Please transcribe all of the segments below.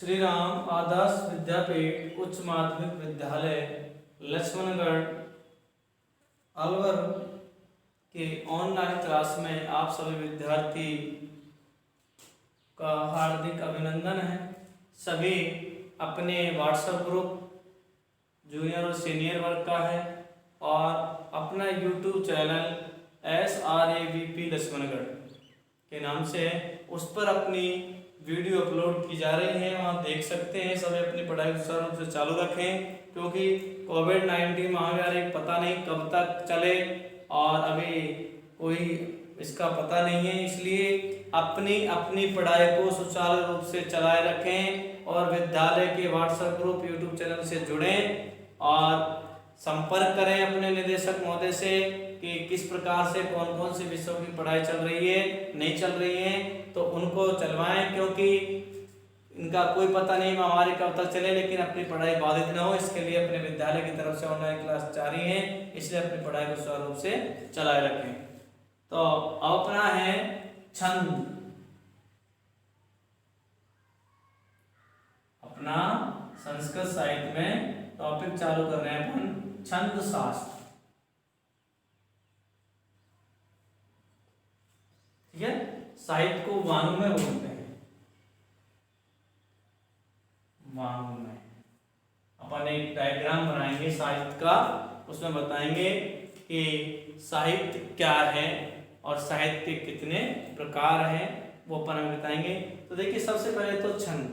श्री राम आदर्श विद्यापीठ उच्च माध्यमिक विद्यालय लक्ष्मणगढ़ अलवर के ऑनलाइन क्लास में आप सभी विद्यार्थी का हार्दिक अभिनंदन है। सभी अपने व्हाट्सएप ग्रुप जूनियर और सीनियर वर्ग का है और अपना यूट्यूब चैनल SRAVP लक्ष्मणगढ़ के नाम से उस पर अपनी वीडियो अपलोड की जा रही है। वहाँ देख सकते हैं। सभी अपनी पढ़ाई को सुचारू रूप से चालू रखें, क्योंकि कोविड-19 महामारी पता नहीं कब तक चले और अभी कोई इसका पता नहीं है। इसलिए अपनी अपनी पढ़ाई को सुचारू रूप से चलाए रखें और विद्यालय के व्हाट्सएप ग्रुप यूट्यूब चैनल से जुड़ें और संपर्क करें अपने निदेशक महोदय से कि किस प्रकार से कौन कौन से विषयों की पढ़ाई चल रही है, नहीं चल रही है, तो उनको चलवाएं, क्योंकि इनका कोई पता नहीं महामारी कब तक चले, लेकिन अपनी पढ़ाई बाधित न हो इसके लिए अपने विद्यालय की तरफ से ऑनलाइन क्लास जारी है, इसलिए अपनी पढ़ाई को सुचारू रूप से चलाए रखें। तो अब अपना है छंद। अपना संस्कृत साहित्य में टॉपिक चालू कर रहे हैं अपन छंद शास्त्र। ठीक है, साहित्य को वाङ्मय बोलते हैं। वाङ्मय अपन एक डायग्राम बनाएंगे साहित्य का, उसमें बताएंगे कि साहित्य क्या है और साहित्य के कितने प्रकार हैं, वो अपन हमें बताएंगे। तो देखिए, सबसे पहले तो छंद।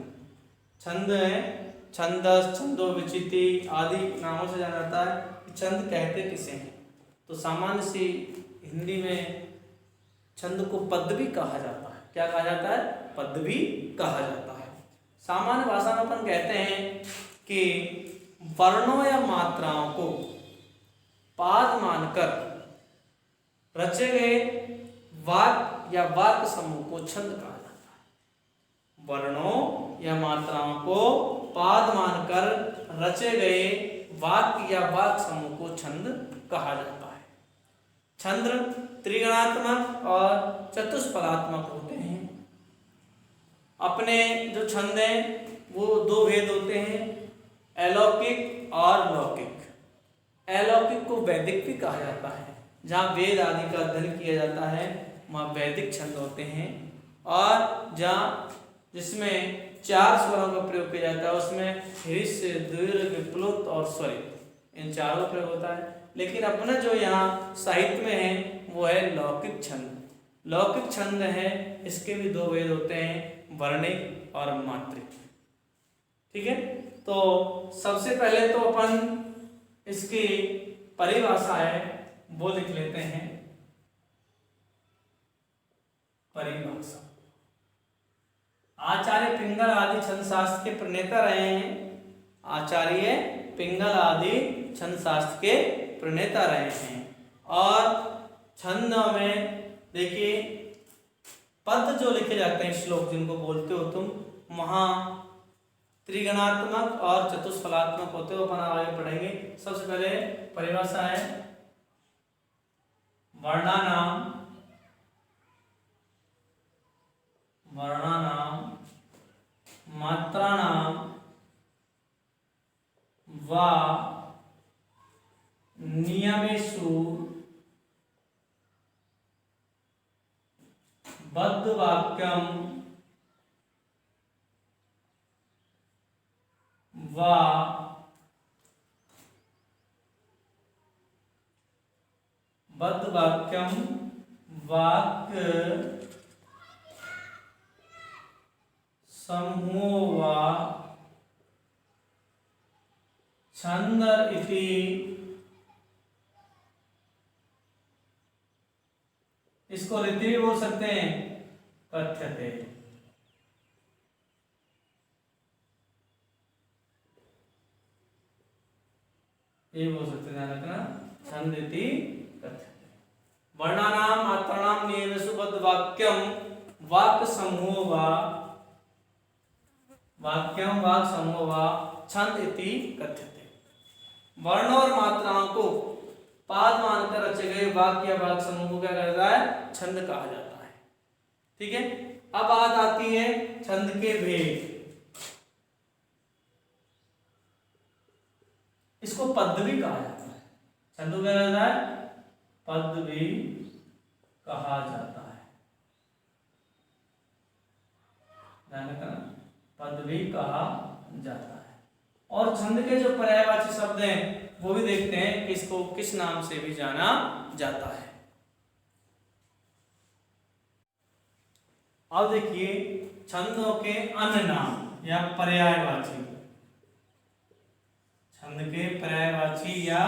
छंद है छंदस, छंदो विचिति आदि नामों से जाना जाता है कि छंद कहते किसे हैं। तो सामान्य सी हिंदी में छंद को पद भी कहा जाता है। क्या कहा जाता है? पद भी कहा जाता है। सामान्य भाषा में अपन कहते हैं कि वर्णों या मात्राओं को पाद मानकर रचे गए वाक्य या वाक्य समूह को छंद कहा जाता है। वर्णों या मात्राओं को पाद मानकर रचे गए वाक्य या वाक्य समूह को छंद कहा जाता है। छंद त्रिगणात्मक और चतुष्फलात्मक होते हैं। अपने जो छंद हैं वो दो भेद होते हैं, अलौकिक और लौकिक। अलौकिक को वैदिक भी कहा जाता है, जहाँ वेद आदि का अध्ययन किया जाता है वहाँ वैदिक छंद होते हैं। और जहाँ जिसमें 4 स्वरों का प्रयोग किया जाता है उसमें ह्रस्व, दीर्घ, प्लुत और स्वरित, इन चारों का प्रयोग होता है। लेकिन अपना जो यहाँ साहित्य में है वो है लौकिक छंद। लौकिक छंद है, इसके भी दो भेद होते हैं, वर्णिक और मात्रिक। ठीक है, तो सबसे पहले तो अपन इसकी परिभाषा है वो लिख लेते हैं। परिभाषा, आचार्य पिंगल आदि छंद शास्त्र के प्रणेता रहे हैं। आचार्य पिंगल आदि छंद शास्त्र के प्रणेता रहे हैं। और छंद में देखिए पद जो लिखे जाते हैं, श्लोक जिनको बोलते हो तुम, वहाँ त्रिगणात्मक और चतुष्फलात्मक होते हो, अपन आगे पढ़ेंगे। सबसे पहले परिभाषा है वर्णानाम मात्राणाम वा नियमेषु बद्ध वाक्यम वा बद्ध वाक्यम वाक्य समूह वा छंद इति इसको रीति भी बोल सकते हैं, कथ्यते। ये बोल सकते हैं, ध्यान रखना, छंद इति कथ्यते। वर्णानाम मात्राणाम नियमेषु बद्ध वाक्यम वाक्य समूह वा वाक्यम वाक्य समूह वा छंद इति कथ्यते। वर्ण और मात्राओं को पाद मानकर रचे गए वाक्य या वाक्य समूह को क्या कहा जाता है? छंद कहा जाता है। ठीक है, अब बात आती है छंद के भेद। छंद को क्या कहा जाता है? पद भी कहा जाता है। ध्यान रखना, पद भी कहा जाता है। और छंद के जो पर्यायवाची शब्द हैं वो भी देखते हैं कि इसको किस नाम से भी जाना जाता है। अब देखिए छंदों के अन्य नाम या पर्यायवाची, छंद के पर्यायवाची या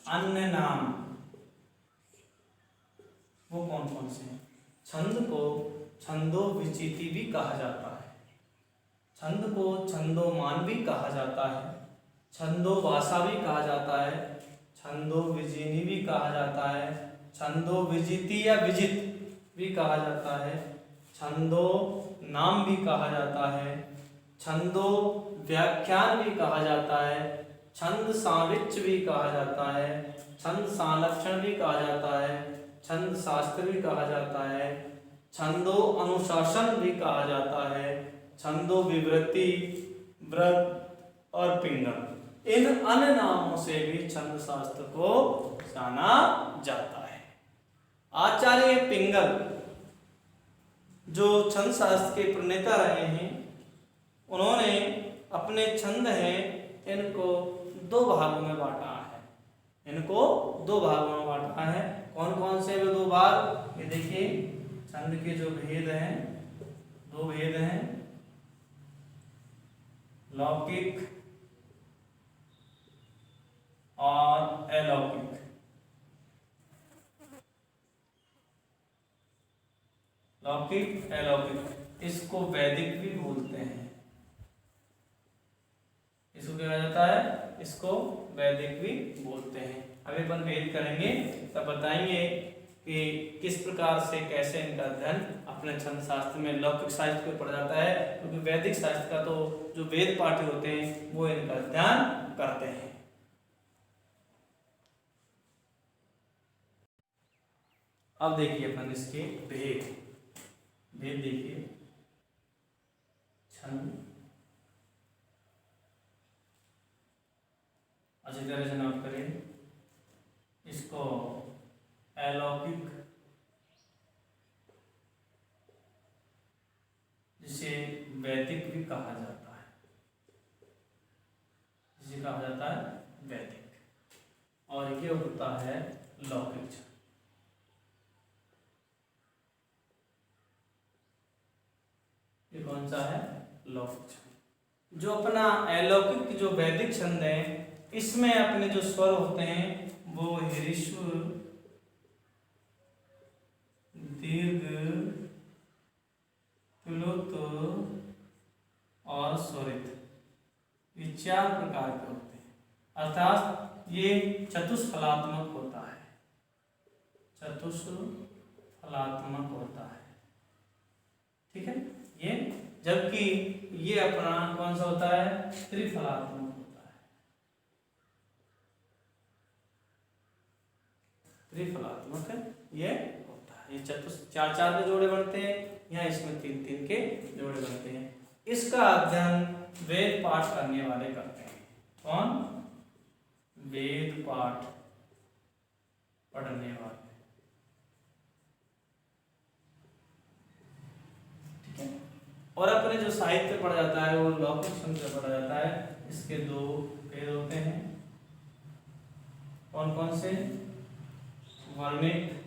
अन्य नाम वो कौन कौन से हैं? छंद को छंदोविचिति भी कहा जाता है, छंद को छंदोमान भी कहा जाता है, छंदोभाषा भी कहा जाता है, छंदोविजीनी भी कहा जाता है, छंदोविजिति या विजित भी कहा जाता है, छंदो नाम भी कहा जाता है, छंदो व्याख्यान भी कहा जाता है, छंद साविच्य भी कहा जाता है, छंद संलक्षण भी कहा जाता है, छंद शास्त्र भी कहा जाता है, छंदो अनुशासन भी कहा जाता है, छंदो विवृत्ति, व्रत और पिंगल। इन अन्य नामों से भी छंद शास्त्र को जाना जाता है। आचार्य पिंगल जो छंद शास्त्र के प्रणेता रहे हैं, उन्होंने अपने छंद हैं इनको दो भागों में बांटा है, इनको दो भागों में बांटा है। कौन कौन से वे दो भाग? ये देखिए छंद के जो भेद हैं, दो भेद हैं, लौकिक और अलौकिक। लौकिक अलौकिक, इसको वैदिक भी बोलते हैं। इसको क्या कहा जाता है? इसको वैदिक भी बोलते हैं। अभी अपन भेद करेंगे तब बताएंगे कि किस प्रकार से कैसे इनका अध्ययन अपने छंद शास्त्र में लौकिक साहित्य को पढ़ा जाता है, क्योंकि वैदिक साहित्य का तो जो वेद पाठी होते हैं वो इनका अध्ययन करते हैं। अब देखिए अपन इसके भेद देखिए, छंद अच्छी तरह से नोट करें। इसको अलौकिक, जिसे वैदिक भी कहा जाता है, जिसे कहा जाता है वैदिक, और ये होता है लौकिक छंद। ये कौन सा है? लौकिक छंद। जो अपना अलौकिक जो वैदिक छंद है, इसमें अपने जो स्वर होते हैं वो ह्रीश्व, दीर्घ, प्लुत और स्वरित, ये चार प्रकार के होते हैं। अर्थात ये चतुष्फलात्मक होता है, चतुष्फलात्मक होता है, ठीक है। ये जबकि ये अपना कौन सा होता है? त्रिफलात्मक होता है, त्रिफलात्मक ये होता है। ये चार चार के जोड़े बनते हैं, यहाँ इसमें तीन तीन के जोड़े बनते हैं। इसका अध्ययन वेद पाठ करने वाले करते हैं। कौन? वेद पाठ पढ़ने वाले, ठीक है। और अपने जो साहित्य पढ़ा जाता है वो लौकिक छंद से पढ़ा जाता है। इसके दो भेद होते हैं। कौन कौन से? वर्णिक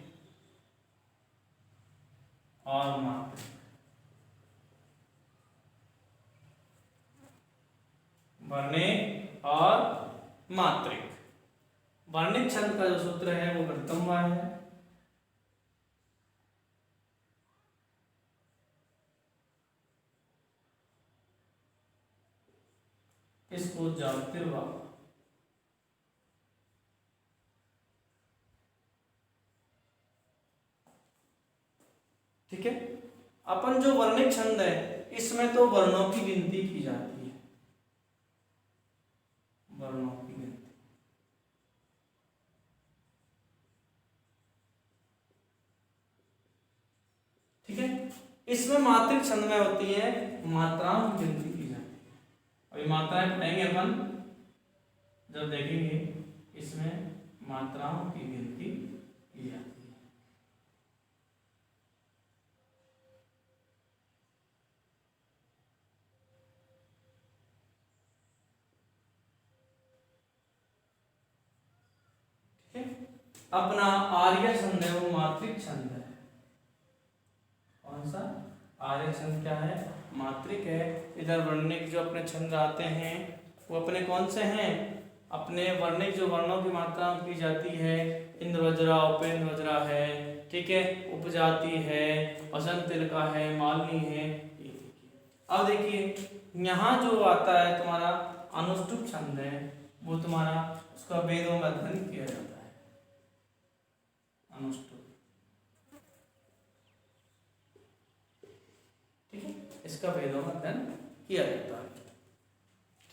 और मात्रिक। वर्णिक और मात्रिक। वर्णिक छंद का जो सूत्र है वो घटतम है, इसको जातिर्वा, ठीक है। अपन जो वर्णिक छंद है इसमें तो वर्णों की गिनती की जाती है, वर्णों की गिनती, ठीक है। इसमें मात्रिक छंद में होती है मात्राओं की गिनती की जाती है। अभी मात्राएं पढ़ेंगे अपन जब देखेंगे, इसमें मात्राओं की गिनती की जाती है। ठीक है। अपना आर्य छंद है वो मात्रिक छंद है। कौन सा? आर्य छंद क्या है? मात्रिक है। इधर वर्णिक जो अपने छंद आते हैं वो अपने कौन से हैं? अपने वर्णिक जो वर्णों की मात्रा की जाती है, इंद्रवज्रा, उपेंद्र वज्रा है, ठीक है, उपजाति है, वसंत तिलका है, मालिनी है। ये देखिए, अब देखिए यहाँ जो आता है तुम्हारा अनुष्टुप छंद है, वो तुम्हारा उसका वेदों में अध्ययन किया जाता है। अनुष्टुप, ठीक है, इसका वेदों में अध्ययन किया जाता है।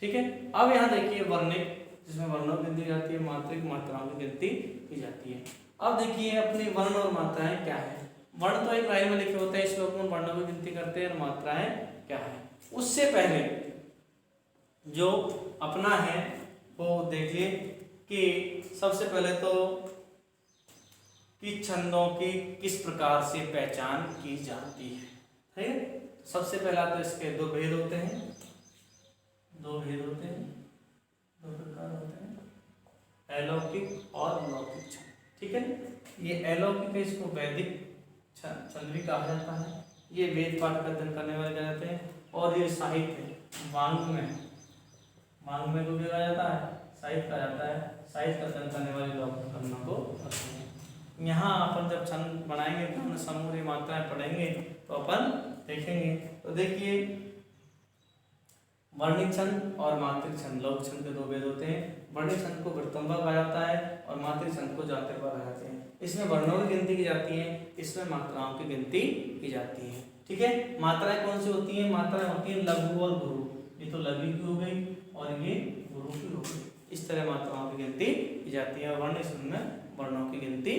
ठीक है। अब यहाँ देखिए वर्णिक, जिसमें वर्णों की गिनती जाती है, मात्रिक मात्राओं की गिनती की जाती है। अब देखिए अपनी वर्ण और मात्राएं क्या है। वर्ण तो एक लाइन में लिखे होते हैं, श्लोक में वर्णों की गिनती करते हैं, और मात्राएं क्या है। उससे पहले जो अपना है वो देखिए कि सबसे पहले तो कि छंदों की किस प्रकार से पहचान की जाती है। ठीक है। सबसे पहला तो इसके दो भेद होते हैं, दो भेद होते हैं, दो प्रकार होते हैं, अलौकिक और लौकिक छंद। ठीक है। ये अलौकिक है, इसको वैदिक छंद भी कहा जाता है, ये वेद पाठ का अध्ययन करने वाले कहा जाते हैं। और ये साहित्य वाङ्मय, वाङ्मय को भी कहा जाता है, साहित्य कहा जाता है, साहित्य का अध्ययन करने वाले लोग करना को करते हैं। यहाँ अपन जब छंद बनाएंगे तो समूह मात्राएं पढ़ेंगे तो अपन देखेंगे। तो देखिए वर्णिक छंद और मात्रिक छंद, लौकिक छंद के दो भेद होते हैं। वर्णिक छंद को वृत्तंबा कहा जाता है और मात्रिक छंद को जातर्बा कहा जाते हैं। इसमें वर्णों की गिनती की जाती है, इसमें मात्राओं की गिनती की जाती है। ठीक है। मात्राएं कौन सी होती हैं? मात्राएं होती हैं लघु और गुरु। ये तो लघु की हो गई और ये गुरु की हो गई। इस तरह मात्राओं की गिनती की जाती है और वर्णिक छंद में वर्णों की गिनती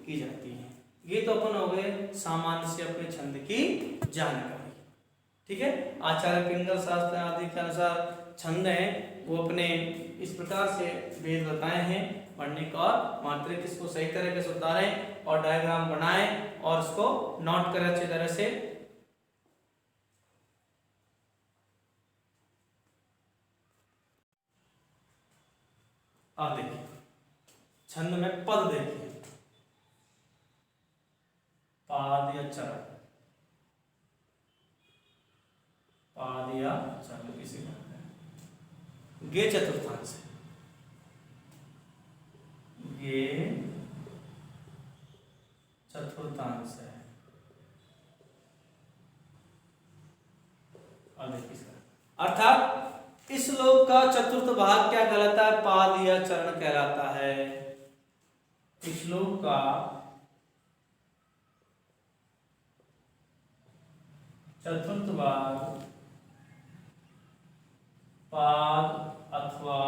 की जाती है। ये तो अपन हो गए सामान्य से अपने छंद की जानकारी। ठीक है। आचार्य पिंगल शास्त्र आदि के अनुसार छंद है वो अपने इस प्रकार से भेद बताए हैं, वर्णिक और मात्रिक। इसको सही तरीके से उतारें और डायग्राम बनाएं और उसको नोट करें अच्छी तरह से। अब देखिए छंद में पद देखिए, पाद या चरण, पाद या चरण किसी कहते हैं। गे चतुर्थांश है, गे चतुर्थांश है। अब देखिए अर्थात इस श्लोक का चतुर्थ भाग क्या कहलाता है? पाद या चरण कहलाता है। इस श्लोक का चतुर्थ भाग पाद अथवा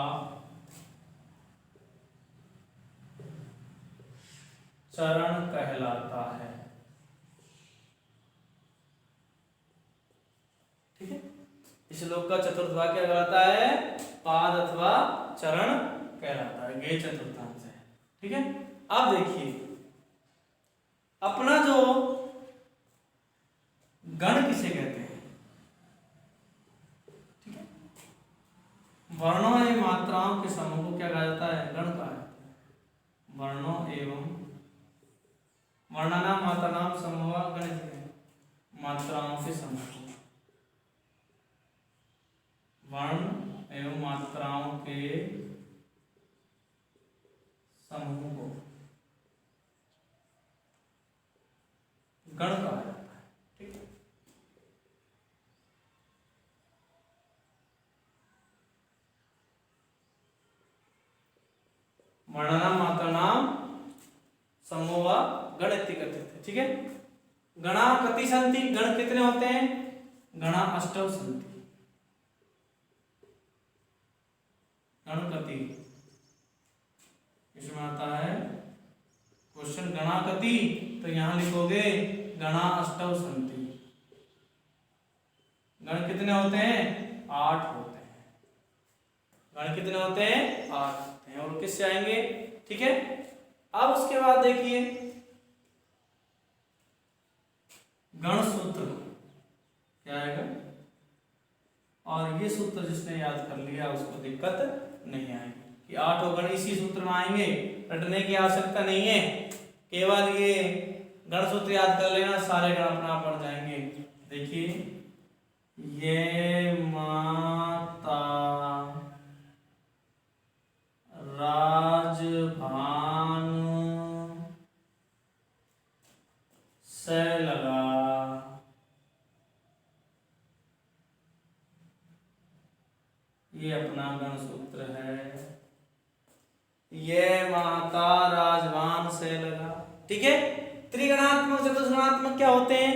चरण कहलाता है। ठीक है। इस श्लोक का चतुर्थ भाग क्या कहलाता है? पाद अथवा चरण कहलाता है। गे चतुर्थांश है। ठीक है। अब देखिए अपना जो गण किसे कहते हैं? ठीक है। वर्णों एवं मात्राओं के समूह को क्या कहा जाता है? गण कहा जाता है। वर्णों एवं वर्णनाम मात्रानाम समूह गणित है, मात्राओं के समूह को, वर्ण एवं मात्राओं के समूह को गण कहा जाता है। ठीक है। वर्णनाम मात्रानाम समूह गण इति कथ्यते है। ठीक है। गणा कति सन्ति, गण कितने होते हैं? गणा अष्टौ सन्ति। गण कति इसमें आता है क्वेश्चन गणा कति, तो यहां लिखोगे गणा अष्टौ सन्ति। गण कितने होते हैं? 8 होते हैं। गण कितने होते हैं? 8 होते हैं। और किससे आएंगे? ठीक है। अब उसके बाद देखिए गण सूत्र क्या आएगा, और ये सूत्र जिसने याद कर लिया उसको दिक्कत नहीं आएगी कि 8 गण इसी सूत्र में आएंगे, रटने की आवश्यकता नहीं है, केवल ये गण सूत्र याद कर लेना, सारे गण अपना आप बन जाएंगे। देखिए ये माता राजभान से लगा, ये अपना गण सूत्र है, ये माता राजभान से लगा, ठीक है। त्रिगणात्मक चतुष्गणात्मक क्या होते हैं,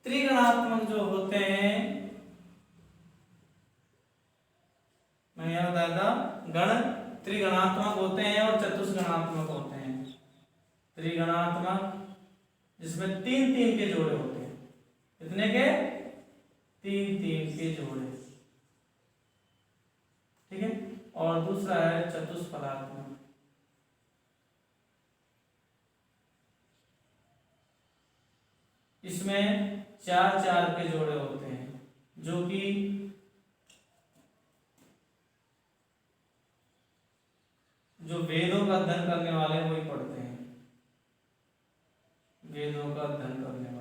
त्रिगणात्मक जो होते हैं, मैंने यह बताया था, गण त्रिगणात्मक होते हैं और चतुष्गणात्मक होते हैं। त्रिगणात्मक जिसमें 3-3 के जोड़े होते हैं, कितने के, 3-3 के जोड़े, ठीक है। और दूसरा है चतुष्फलात्मक, इसमें 4-4 के जोड़े होते हैं, जो कि जो वेदों का अध्ययन करने वाले वही पढ़ते हैं, वेदों का अध्ययन करने वाले।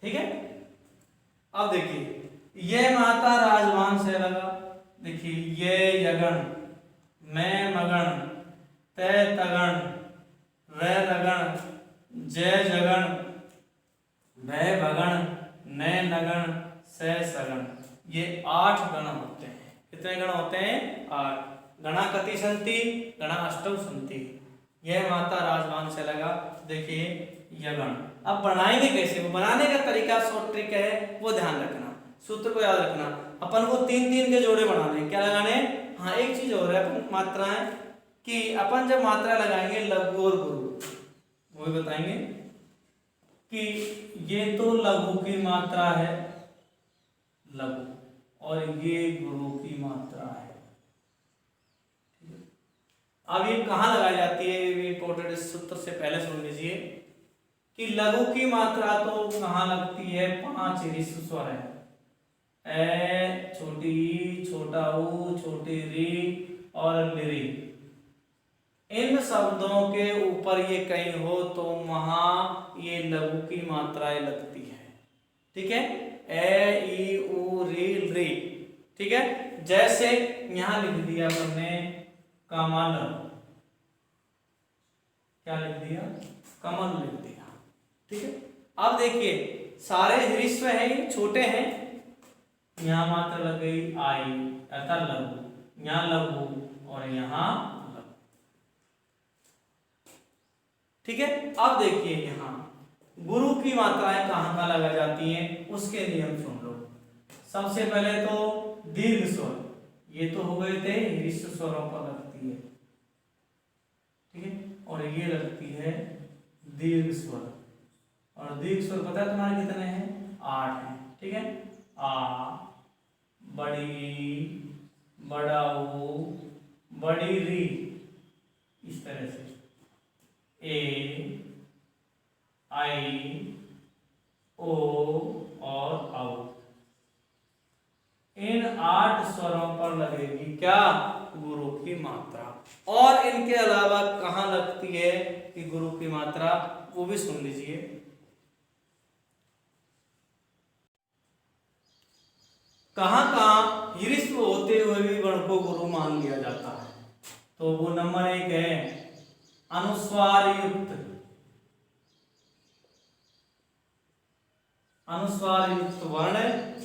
ठीक है। अब देखिए ये माता राजवान से लगा, देखिए ये यगण, मैं मगण, तय तगण, रे लगण, जय जगण, भय भगण, नय नगण, से सगण, ये 8 गण होते हैं। कितने गण होते हैं, 8। गणा कति सन्ति, गणा अष्टौ सन्ति। यह माता राजवान से लगा, देखिए यगण। अब बनाएंगे कैसे, वो बनाने का तरीका शॉर्ट ट्रिक है, वो ध्यान रखना, सूत्र को याद रखना। अपन को 3-3 के जोड़े बनाने, क्या लगाने, हाँ एक चीज हो रहा है, मात्राएं, कि अपन जब मात्रा लगाएंगे लघु और गुरु, वो भी बताएंगे कि ये तो लघु की मात्रा है, लघु, और ये गुरु की मात्रा है। अब ये कहाँ लगाई जाती है, ये इंपॉर्टेंट, इस सूत्र से पहले सुन लीजिए कि लघु की मात्रा तो कहाँ लगती है, 5 ऋस्व स्वर है, ए, छोटी ई, छोटा ऊ, छोटी री और लिरी। इन शब्दों के ऊपर ये कहीं हो तो वहां ये लघु की मात्राएं लगती है, ठीक है, ए, ई, ऊ, री, री, ठीक है। जैसे यहां लिख दिया हमने कमल, क्या लिख दिया, कमल लिख दिया, ठीक है। अब देखिए सारे ह्रस्व हैं, ये छोटे हैं, यहां मात्र लग गई आई अर्थात लघु, यहां लघु और यहां लघु, ठीक है। अब देखिए यहां गुरु की मात्राएं कहां कहां लगा जाती हैं, उसके नियम सुन लो। सबसे पहले तो दीर्घ स्वर, ये तो हो गए थे ह्रस्व स्वरों पर लगती है, ठीक है, और ये लगती है दीर्घ स्वर, और दीर्घ स्वर पता है तुम्हारे कितने हैं, 8 हैं, ठीक है। आ, बड़ी, बड़ा ऊ, बड़ी री, इस तरह से ए, आई, ओ और औ, इन 8 स्वरों पर लगेगी क्या, गुरु की मात्रा। और इनके अलावा कहां लगती है कि गुरु की मात्रा, वो भी सुन लीजिए। कहां कहां ह्रस्व होते हुए भी गण को गुरु मान लिया जाता है, तो वो नंबर 1 है अनुस्वार युक्त, अनुस्वार युक्त वर्ण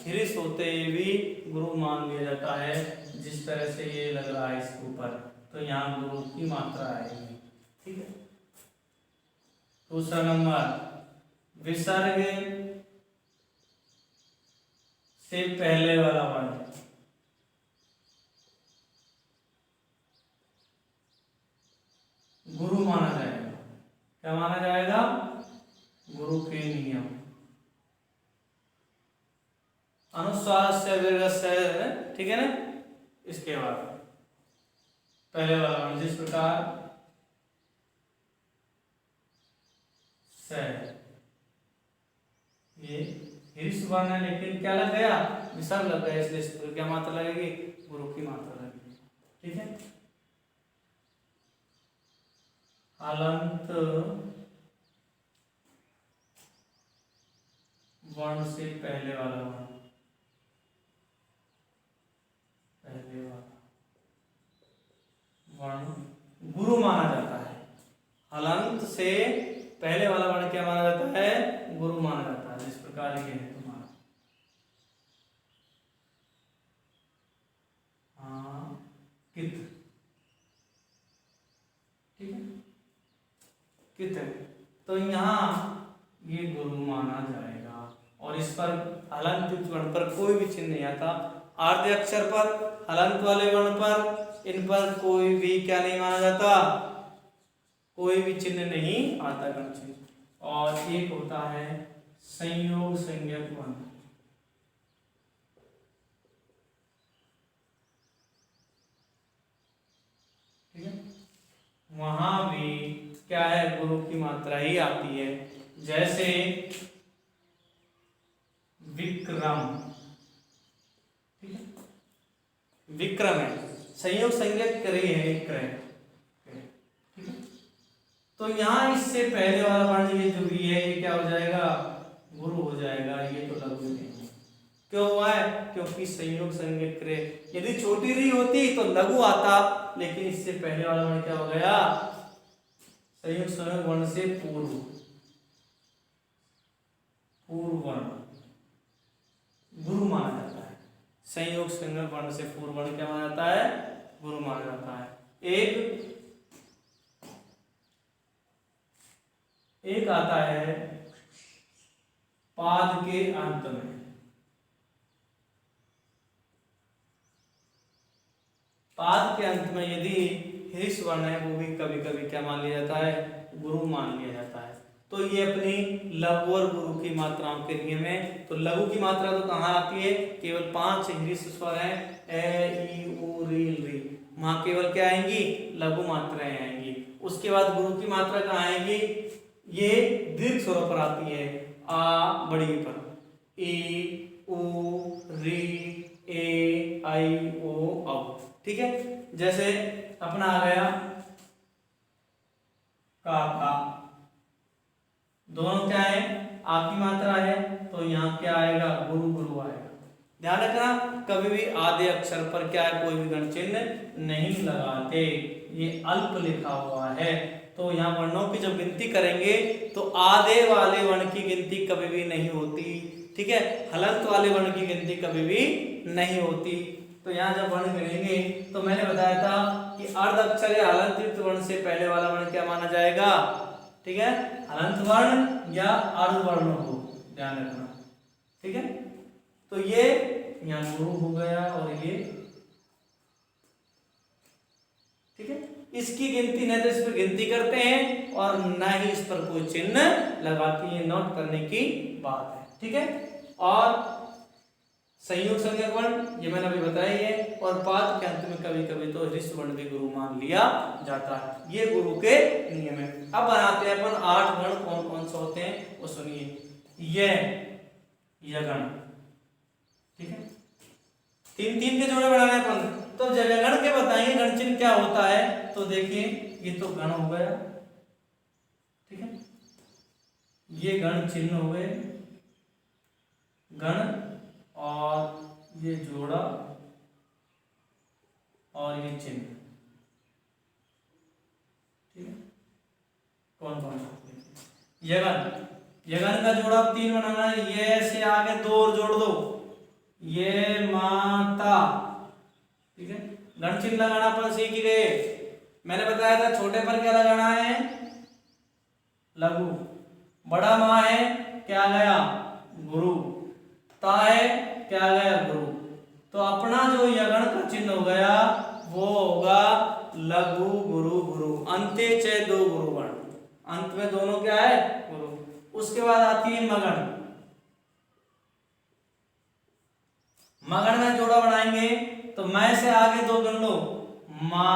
ह्रस्व होते हुए भी गुरु मान लिया जाता है, जिस तरह से ये लग रहा है इसके ऊपर, तो यहाँ गुरु की मात्रा आएगी, ठीक है। दूसरा नंबर विसर्ग से पहले वाला वर्ण, गुरु माना जाएगा, क्या माना जाएगा, गुरु के नियम, इसके बाद पहले वाला वर्ण जिस प्रकार से, ये हिरिस वर्ण है लेकिन क्या लग गया, विसर्ग लग गया, इसलिए इस पर क्या मात्रा लगेगी, गुरु की मात्रा लगेगी। ठीक है, हलंत वर्ण से पहले वाला वर्ण, पहले वाला वर्ण गुरु माना जाता है। हलंत से पहले वाला वर्ण क्या माना जाता है, गुरु माना जाता है। जिस प्रकार ये है तुम्हारा कित, ठीक है, कित है, तो यहाँ ये गुरु माना जाएगा। और इस पर हलंत युक्त वर्ण पर कोई भी चिन्ह नहीं आता। आर्ध अक्षर पर, हलंत वाले वर्ण पर, इन पर कोई भी क्या नहीं माना जाता, कोई भी चिन्ह नहीं आता, गण चिन्ह। और एक होता है संयोग संज्ञक वर्ण, ठीक है, वहां भी क्या है, गुरु की मात्रा ही आती है। जैसे विक्रम, ठीक है, विक्रम है, संयोग संज्ञक क्रय है, क्रय, ठीक है, तो यहाँ इससे पहले वाला वर्ण ये जो भी है ये क्या हो जाएगा, गुरु हो जाएगा। ये तो लघु नहीं है, क्यों हुआ है, क्योंकि संयोग संज्ञक क्रय, यदि छोटी री होती तो लघु आता, लेकिन इससे पहले वाला वर्ण क्या हो गया, संयोग संज्ञक वर्ण से पूर्व, पूर्व वर्ण गुरु माना जाता है। संयोग संज्ञक वर्ण से पूर्व वर्ण क्या माना जाता है, गुरु माना जाता है। एक आता है पाद के अंत में, पाद के अंत में यदि हिरिस वर्ण है वो भी कभी कभी क्या मान लिया जाता है, गुरु मान लिया जाता है। तो ये अपनी लघु और गुरु की मात्राओं के नियम है। तो लघु की मात्रा तो कहाँ आती है, केवल 5 हिरिस स्वर है, ए ई उ री री, वहां केवल क्या आएंगी, लघु मात्राएं आएंगी। उसके बाद गुरु की मात्रा कहाँ आएंगी, ये दीर्घ स्वरों पर आती है, आ बड़ी पर, ई उ री ए आई ओ औ, ठीक है। जैसे अपना आ गया का, दोनों क्या है, आपकी मात्रा है, तो यहाँ क्या आएगा, गुरु गुरु आएगा। ध्यान रखना कभी भी आधे अक्षर पर क्या है, कोई भी गण चिन्ह नहीं लगाते, ये अल्प लिखा हुआ है। तो यहाँ वर्णों की जब गिनती करेंगे तो आधे वाले वर्ण की गिनती कभी भी नहीं होती, ठीक है, हलंत वाले वर्ण की गिनती कभी भी नहीं होती। तो यहाँ जब वर्ण गिनेंगे तो मैंने बताया था कि अर्ध अक्षर या हलंत युक्त वर्ण से पहले वाला वर्ण क्या माना जाएगा, ठीक है, हलंत वर्ण या अर्ध वर्ण हो, ध्यान रखना, ठीक है। तो ये यहाँ गुरु हो गया और ये, ठीक है, इसकी गिनती न तो इस पर गिनती करते हैं और न ही इस पर कोई चिन्ह लगाती है, नोट करने की बात है, ठीक है। और संयोग संज्ञक वर्ण ये मैंने अभी बताया ही है, और पाद के अंत में कभी कभी तो ह्रस्व वर्ण भी गुरु मान लिया जाता है, ये गुरु के नियम है। अब बनाते हैं अपन 8 गण कौन कौन से होते हैं वो सुनिए। यह गण, ठीक है, 3-3 के जोड़े बनाने अपन, तो जगह गण के बताएंगे गण चिन्ह क्या होता है। तो देखिए ये तो गण हो गया, ठीक है, ये गण चिन्ह हो गए, गण और ये जोड़ा और ये चिन्ह, ठीक है, कौन कौन सा यगन, यगन का जोड़ा 3 बनाना है, ये से आगे 2 और जोड़ दो, ये माता, ठीक है। गण चिन्ह लगाना अपन सीख गए, मैंने बताया था छोटे पर क्या लगाना है, लघु, बड़ा माँ है क्या गया, गुरु, ता है क्या गया, गुरु। तो अपना जो यगण का चिन्ह हो गया वो होगा लघु गुरु गुरु, अंत्य च 2 गुरु वर्ण, अंत में दोनों क्या है, गुरु। उसके बाद आती है मगन, मगन में जोड़ा बनाएंगे तो मैं से आगे दो गण लो, मा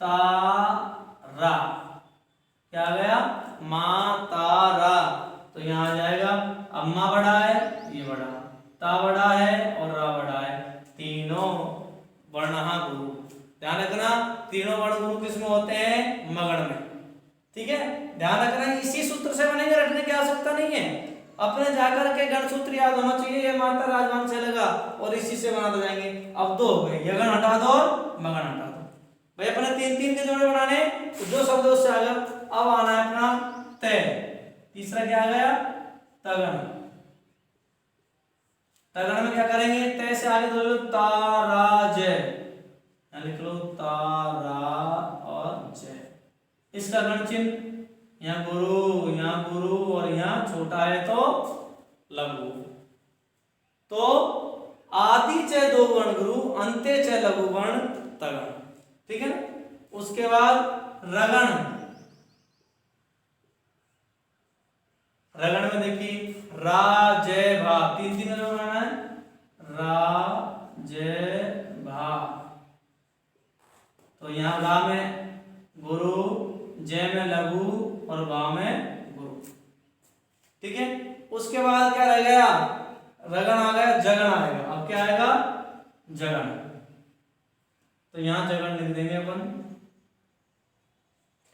ता रा, क्या आ गया, मा ता रा। तो यहाँ आ जाएगा, अब मा बड़ा है, ये बड़ा, ता बड़ा है और रा बड़ा है, तीनों वर्ण गुरु। ध्यान रखना, तीनों वर्ण गुरु किसमें होते हैं, मगण में। ठीक है, ध्यान रखना, इसी सूत्र से बनेंगे, रटने की आवश्यकता नहीं है। अपने जाकर के गण सूत्र याद होना चाहिए, ये माता राजवान से लगा और इसी से बनाते जाएंगे। अब दो हो गए, यगण हटा दो और मगण हटा दो। भाई अपने तीन तीन के जोड़े बनाने, तो जो शब्द उससे आ गया। अब आना है अपना तय, तीसरा क्या आ गया, तगण। तगण में क्या करेंगे, तय से आगे दो तारा जय, लिख लो तारा और जय। इसका गण चिन्ह यहाँ गुरु और यहाँ छोटा है तो लघु। तो आदि च दो गण गुरु, अंत्य च लघु गण तगण। ठीक है, उसके बाद रगण। रगण में देखिए रा जय भा, तीन तीन में बनाना है, रा जय भा। तो यहाँ रा में गुरु, जय में लघु और भा में गुरु। ठीक है, उसके बाद क्या रह गया, रगण आ गया, जगण आएगा। अब क्या आएगा, जगण। तो यहाँ जगण लिख देंगे अपन।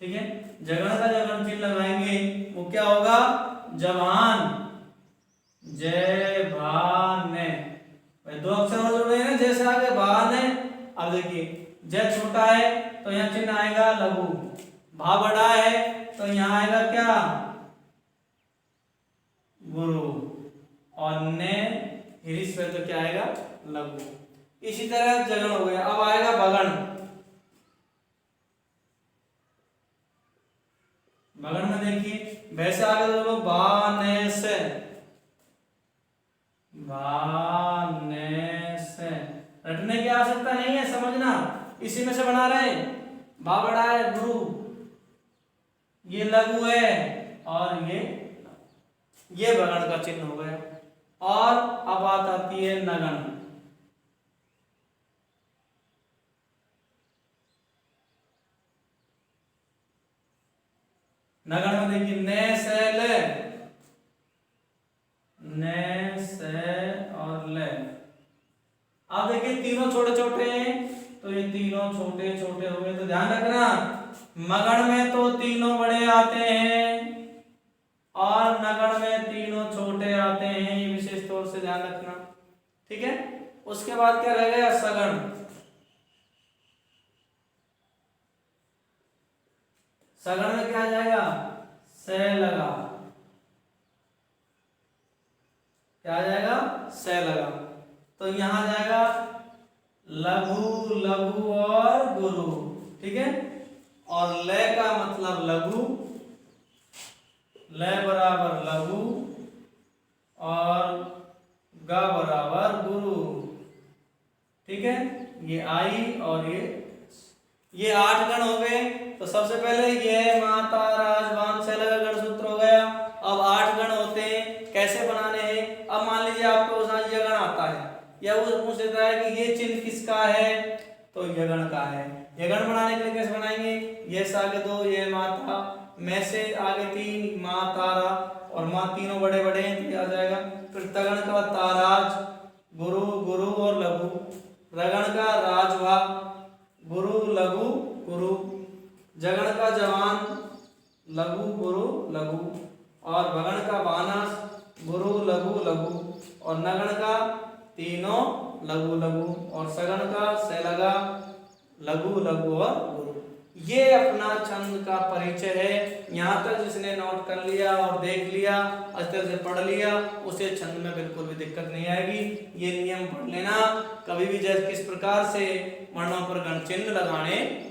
ठीक है, जगण का जगण चिन्ह लगाएंगे, वो क्या होगा, जवान, जय भान। दो अक्षर और जोड़े हैं, जैसे आगे भान है। अब देखिए जय छोटा है तो यहाँ चिन्ह आएगा लघु, भा बड़ा है तो यहाँ आएगा क्या, गुरु, और ने हिरिस पे तो क्या आएगा, लघु। इसी तरह जगण हो गया। अब आएगा भगण। भगण में देखिए वैसे आगे दो लोग, बाने से, बाने से। रटने की आवश्यकता नहीं है, समझना, इसी में से बना रहे हैं। बा बड़ा है, गुरु, ये लघु है और ये भगण का चिन्ह हो गया। और अब बात आती है नगण। नगण में देखिए ने से ले, ने से और ले। अब देखिए तीनों छोटे छोटे हैं तो ये तीनों छोटे छोटे हो गए। तो ध्यान रखना, मगण में तो तीनों बड़े आते हैं और नगण में तीनों छोटे आते हैं, ये विशेष तौर से ध्यान रखना। ठीक है, उसके बाद क्या रह गया, सगण। सगण में क्या आ जाएगा, से लगा, क्या आ जाएगा, से लगा। तो यहां आ जाएगा लघु, लघु और गुरु। ठीक है, और ले का मतलब लघु, ले बराबर लघु और गा बराबर गुरु। ठीक है, ये आई और ये 8 गण हो गए। तो सबसे पहले ये माता राजवान से लगा गण सूत्र हो गया। अब 8 गण होते हैं, कैसे बनाने हैं। अब मान लीजिए आपको ये गण आता है, या वो पूछ लेता है कि ये चिन्ह किसका है, तो ये गण का है। ये गण बनाने के लिए कैसे बनाएंगे, ये से आगे 2, ये माता, मैं से आगे 3, माँ तारा, और माँ तीनों बड़े बड़े हैं तो आ जाएगा। फिर तगण का ताराज, गुरु, गुरु और लघु। रगण का राजवा, गुरु, लघु, गुरु। जगण का जवान, लघु, गुरु, लघु। और भगण का बानस, गुरु, लघु, लघु। और नगण का तीनों लघु, लघु। और सगण का से लगा, लघु, लघु और गुरु। ये अपना छंद का परिचय है। यहाँ तक जिसने नोट कर लिया और देख लिया, अच्छे से पढ़ लिया, उसे छंद में बिल्कुल भी दिक्कत नहीं आएगी। ये नियम पढ़ लेना, कभी भी जैसे किस प्रकार से वर्णों पर गण चिन्ह लगाने